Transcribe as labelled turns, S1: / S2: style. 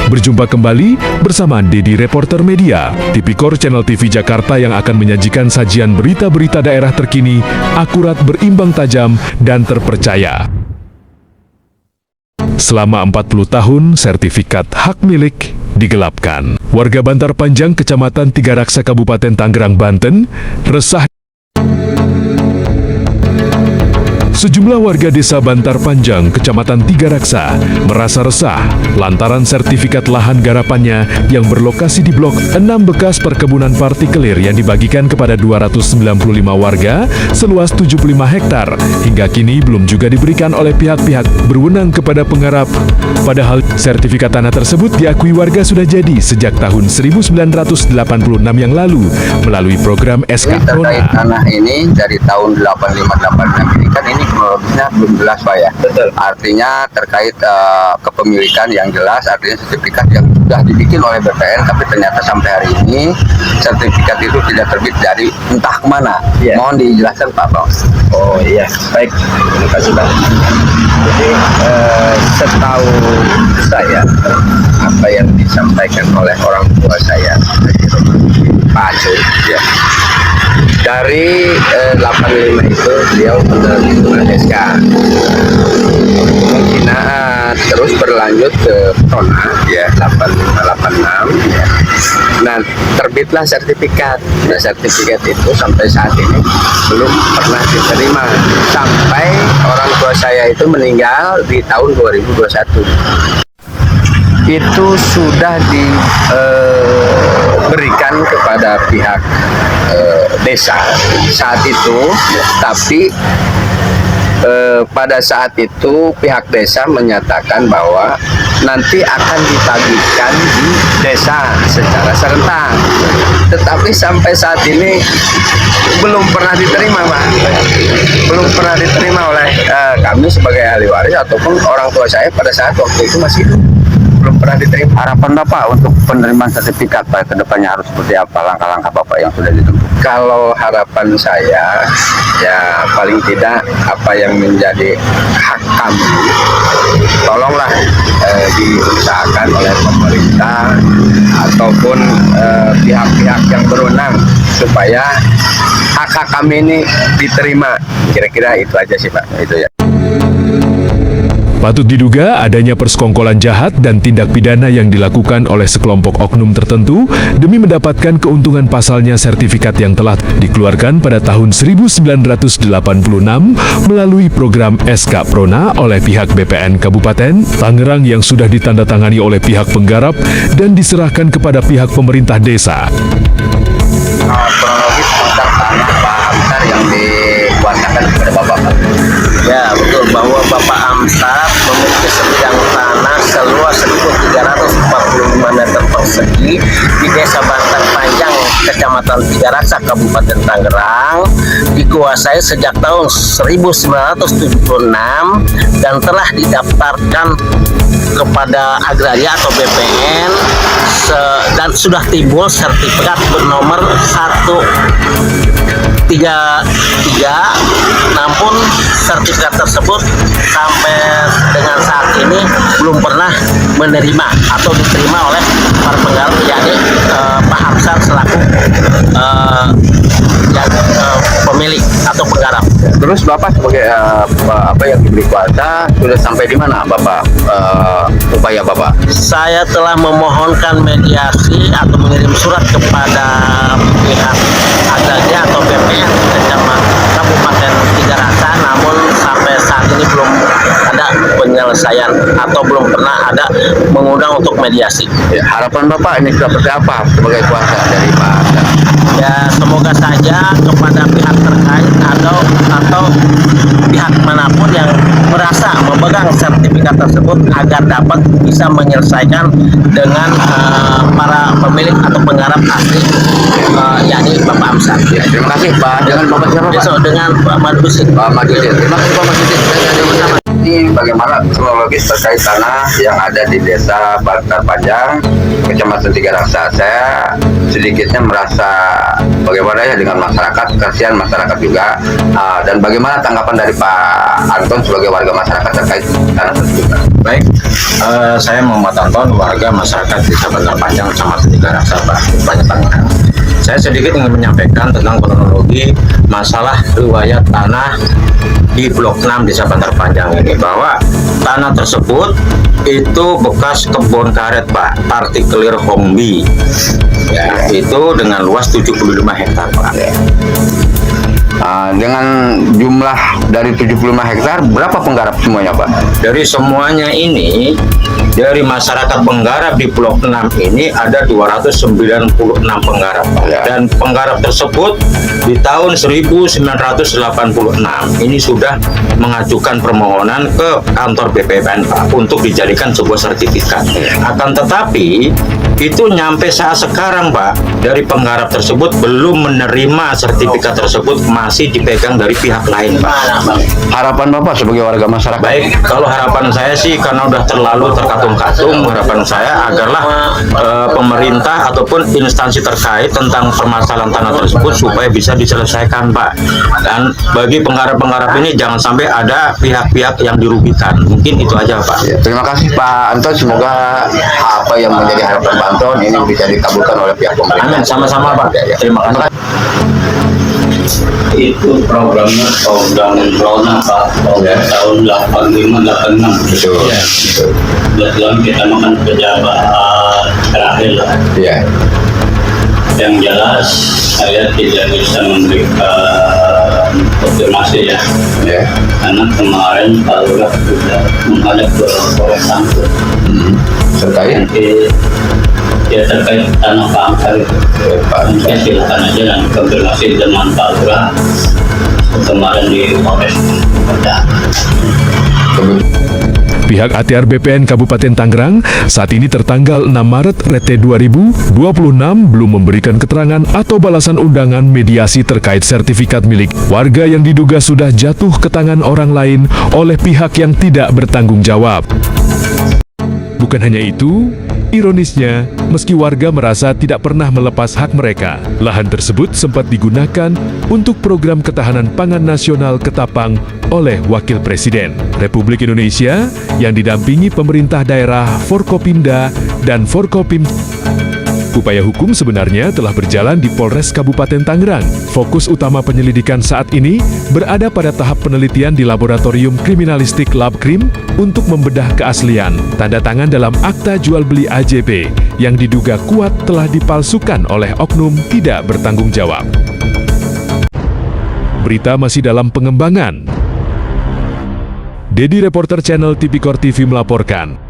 S1: Berjumpa kembali bersama Dedi Reporter Media, Tipikor Channel TV Jakarta yang akan menyajikan sajian berita-berita daerah terkini, akurat, berimbang tajam, dan terpercaya. Selama 40 tahun, sertifikat hak milik digelapkan. Warga Bantar Panjang, Kecamatan Tigaraksa, Kabupaten Tangerang, Banten, resah. Sejumlah warga desa Bantar Panjang, Kecamatan Tigaraksa, merasa resah lantaran sertifikat lahan garapannya yang berlokasi di Blok 6 bekas perkebunan partikelir yang dibagikan kepada 295 warga seluas 75 hektar hingga kini belum juga diberikan oleh pihak-pihak berwenang kepada penggarap. Padahal sertifikat tanah tersebut diakui warga sudah jadi sejak tahun 1986 yang lalu melalui program SK Prona.
S2: Terkait tanah ini dari tahun 8586 ini kan ini kronologisnya belum jelas Pak ya. Betul. Artinya terkait kepemilikan yang jelas, artinya sertifikat yang sudah dibikin oleh BPN tapi ternyata sampai hari ini sertifikat itu tidak terbit dari entah kemana. Yeah. Mohon dijelaskan Pak Bang.
S3: Oh iya, baik. Terima kasih Pak. Jadi setahu saya apa yang disampaikan oleh orang tua saya, Pak Acul, ya. Dari 85 itu beliau menerima SK. Kemungkinan terus berlanjut ke Prona ya 8586 ya. Nah, terbitlah sertifikat. Nah, sertifikat itu sampai saat ini belum pernah diterima sampai orang tua saya itu meninggal di tahun 2021. Itu sudah diberikan kepada pihak desa saat itu, tapi pada saat itu pihak desa menyatakan bahwa nanti akan ditagihkan di desa secara serentak, tetapi sampai saat ini belum pernah diterima Pak, belum pernah diterima oleh kami sebagai ahli waris ataupun orang tua saya pada saat waktu itu masih hidup. Belum pernah diterima. Harapan Bapak untuk penerimaan sertifikat Pak ke depannya harus seperti apa, langkah-langkah Bapak yang sudah ditempuh? Kalau harapan saya ya paling tidak apa yang menjadi hak kami tolonglah diusahakan oleh pemerintah ataupun pihak-pihak yang berwenang supaya hak-hak kami ini diterima. Kira-kira itu aja sih Pak, itu ya.
S1: Patut diduga adanya persekongkolan jahat dan tindak pidana yang dilakukan oleh sekelompok oknum tertentu demi mendapatkan keuntungan. Pasalnya sertifikat yang telah dikeluarkan pada tahun 1986 melalui program SK Prona oleh pihak BPN Kabupaten Tangerang yang sudah ditandatangani oleh pihak penggarap dan diserahkan kepada pihak pemerintah desa.
S2: Kronologis tentang tanah Pak Amsar yang dikuasakan kepada Bapak.
S3: Ya betul, bahwa Bapak Amsar memiliki sebidang tanah seluas 1.345 meter persegi di Desa Bantar Panjang, Kecamatan Tigaraksa, Kabupaten Tangerang, dikuasai sejak tahun 1976 dan telah didaftarkan kepada Agraria atau BPN dan sudah timbul sertifikat bernomor 133, namun sertifikat tersebut sampai dengan saat ini belum pernah menerima atau diterima oleh para penggarap, yakni Pak Amsar selaku pemilik atau penggarap.
S2: Terus Bapak sebagai apa yang diberi kuasa sudah sampai di mana Bapak upaya Bapak?
S3: Saya telah memohonkan mediasi atau mengirim surat kepada pihak Agraria atau BPN Kabupaten Tigaraksa, namun sampai saat ini belum ada penyelesaian atau belum pernah ada mengundang untuk mediasi.
S2: Ya, harapan Bapak ini seperti apa sebagai kuasa dari Pak Amsar?
S3: Ya, semoga saja kepada pihak terkait atau pihak manapun yang merasa memegang sertifikat tersebut agar dapat bisa menyelesaikan dengan para pemilik atau penggarap asli, yakni Bapak Amsar.
S2: Ya, terima kasih Pak. Dengan Bapak siapa Pak?
S3: Besok dengan Pak Madusin.
S2: Pak Madusin. Terima kasih Pak Madusin. ini bagaimana kronologis terkait tanah yang ada di Desa Bantar Panjang, Kecamatan Tiga Raksa. Saya sedikitnya merasa bagaimana ya dengan masyarakat, kasihan masyarakat juga, dan bagaimana tanggapan dari Pak Anton sebagai warga masyarakat terkait tanah tersebut.
S4: Baik, saya Muhammad Anton, warga masyarakat Desa Bantar Panjang, Kecamatan Tiga Raksa, Banyak Tangerang. Saya sedikit ingin menyampaikan tentang kronologi masalah riwayat tanah di Blok 6 Desa Bantar Panjang ini, bahwa tanah tersebut itu bekas kebun karet Pak, partikelir Hongbi, ya, itu dengan luas 75 hektar Pak.
S2: Dengan jumlah dari 75 hektar, berapa penggarap semuanya Pak?
S4: Dari semuanya ini, dari masyarakat penggarap di Blok 6 ini ada 296 penggarap Pak.
S2: Ya.
S4: Dan penggarap tersebut di tahun 1986 ini sudah mengajukan permohonan ke kantor BPN Pak untuk dijadikan sebuah sertifikat. Akan tetapi itu nyampe saat sekarang Pak, dari penggarap tersebut belum menerima sertifikat tersebut, masih dipegang dari pihak lain Pak.
S2: Harapan Bapak sebagai warga masyarakat?
S4: Baik, kalau harapan saya sih karena udah terlalu terkatung-katung, harapan saya agarlah pemerintah ataupun instansi terkait tentang permasalahan tanah tersebut supaya bisa diselesaikan Pak. Dan bagi penggarap-penggarap ini jangan sampai ada pihak-pihak yang dirugikan. Mungkin itu aja Pak.
S2: Ya, terima kasih Pak Anton, semoga apa yang menjadi harapan Pak Anton ini bisa dikabulkan oleh pihak pemerintah.
S4: Amin, sama-sama Pak. Terima kasih.
S5: Itu programnya program Rona Pak, tahun 85-86.
S2: Betul.
S5: Ya. Kebetulan kita makan pejabat terakhir lah.
S2: Iya.
S5: Yang jelas saya tidak bisa memberikan konfirmasi ya.
S2: Ya.
S5: Karena kemarin Pak Lurah sudah menghadap ke Polres Sangkut.
S2: Terkait
S5: Nanti ya terkait tanah Pak Angkar itu. Nanti silakan aja dan konfirmasi dengan Pak Lurah kemarin di Polres.
S1: Pihak ATR BPN Kabupaten Tangerang saat ini tertanggal 6 Maret RT 2026 belum memberikan keterangan atau balasan undangan mediasi terkait sertifikat milik warga yang diduga sudah jatuh ke tangan orang lain oleh pihak yang tidak bertanggung jawab. Bukan hanya itu, ironisnya, meski warga merasa tidak pernah melepas hak mereka, lahan tersebut sempat digunakan untuk program ketahanan pangan nasional Ketapang oleh Wakil Presiden Republik Indonesia yang didampingi pemerintah daerah Forkopimda dan Forkopim. Upaya hukum sebenarnya telah berjalan di Polres Kabupaten Tangerang. Fokus utama penyelidikan saat ini berada pada tahap penelitian di Laboratorium Kriminalistik Labkrim untuk membedah keaslian tanda tangan dalam akta jual beli AJB yang diduga kuat telah dipalsukan oleh oknum tidak bertanggung jawab. Berita masih dalam pengembangan. Dedi, reporter channel Tipikor TV melaporkan.